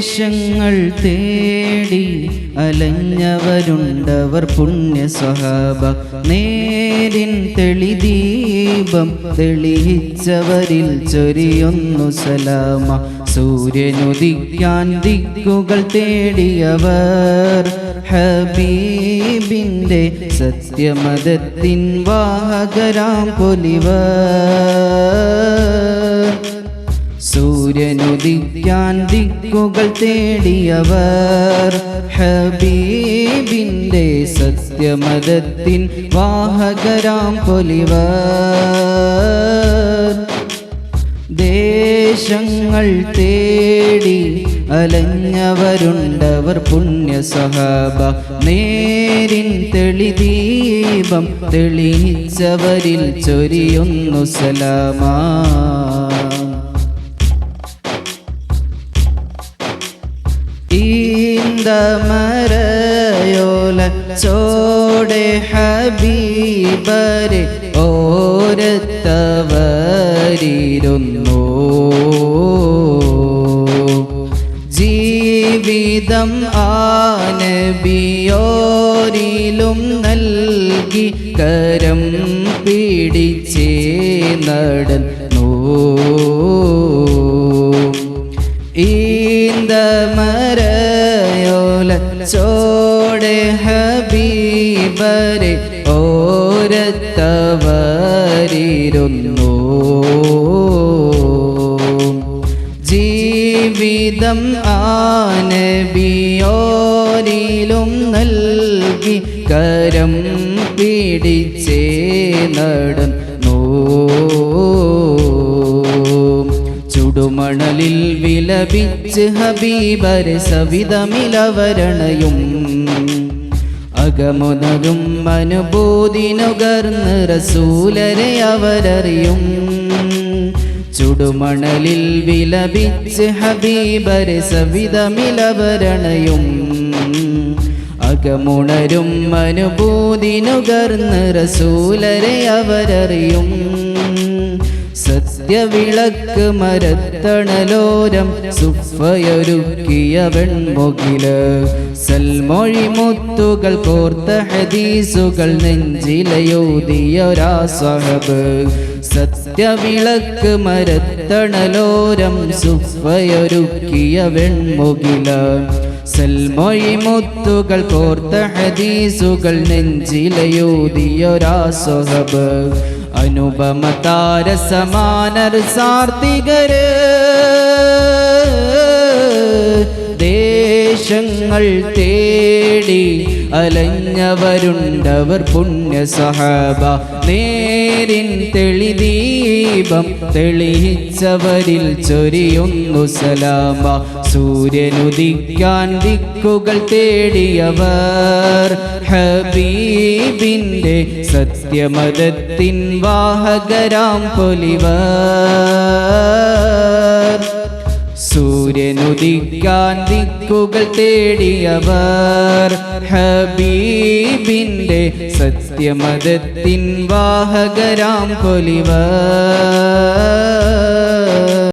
ദേശങ്ങൾ തേടി അലഞ്ഞവരുണ്ടവർ പുണ്യ സ്വഹാബ നേരിൻ തെളിദീപം തെളിയിച്ചവരിൽ ചൊരിയൊന്നു സലാമ സൂര്യനുദിക്കാൻ ദിക്കുകൾ തേടിയവർ ഹബീബിൻ്റെ സത്യമതത്തിൻ വാഹകരാം പൊലിവർ സൂര്യനുദിക്കാൻ ദിക്കുകൾ തേടിയവർ ഹബീബിൻ്റെ സത്യമതത്തിൻ വാഹകരാം പൊലിവർ ദേശങ്ങൾ തേടി അലഞ്ഞവരുണ്ടവർ പുണ്യ സ്വഹാബ നേരിൻ തെളിദീപം തെളിയിച്ചവരിൽ ചൊരിയൊന്നു സലാമ ഈന്തമരയോല ചോടെ ഹബീബരെ ഓരത്തവരിരുന്നു ജീവിതം ആനബിയോരിലും നൽകി കരം പിടിച്ചേ നടന്നു ഈന്തമരയോല ചോടെ ഹബീബരെ ഓരത്തവരിരുന്നു ജീവിതം ആനബിയോരിലും നൽകി കരം പിടിച്ചേ നടന്നു ചുടുമണലിൽ വിലപിച്ച് ഹബീബരെ സവിതമിലവരണയും അകമുനരും അനുഭൂതിനുകർന്ന് റസൂലരെ അവരറിയും ചുടുമണലിൽ വിലപിച്ച് ഹബീബരെ സവിതമിലവരണയും അകമുണരും അനുഭൂതിനുകർന്ന് റസൂലരെ അവരറിയും സത്യവിളക്ക് മരത്തണലോരം സുഫയൊരുക്കിയ വെൺമുകില് സൽമൊഴി മുത്തുകൾ കോർത്ത ഹദീസുകൾ നെഞ്ചിലയോതിയൊരാ സ്വഹബ് സത്യവിളക്ക് മരത്തണലോരം സുഫയൊരുക്കിയ വെൺമുകില് സൽമൊഴി മുത്തുകൾ കോർത്ത ഹദീസുകൾ നെഞ്ചിലയോതിയൊരാ സ്വഹബ് അനുപമ താരസമാനർ സാർത്തികര് ദേശങ്ങൾ തേടി അലഞ്ഞവരുണ്ടവർ പുണ്യ സ്വഹാബ നേരിൻ തെളിദീപം തെളിയിച്ചവരിൽ ചൊരിയൊന്നു സലാമ സൂര്യനുദിക്കാൻ ദിക്കുകൾ തേടിയവർ ഹബീബിൻ്റെ സത്യമതത്തിൻ വാഹകരാം പൊലിവർ സൂര്യനുദിക്കാൻ ദിക്കുകൾ തേടിയവർ ഹബീബിൻ്റെ സത്യമതത്തിൻ വാഹകരാം പൊലിവർ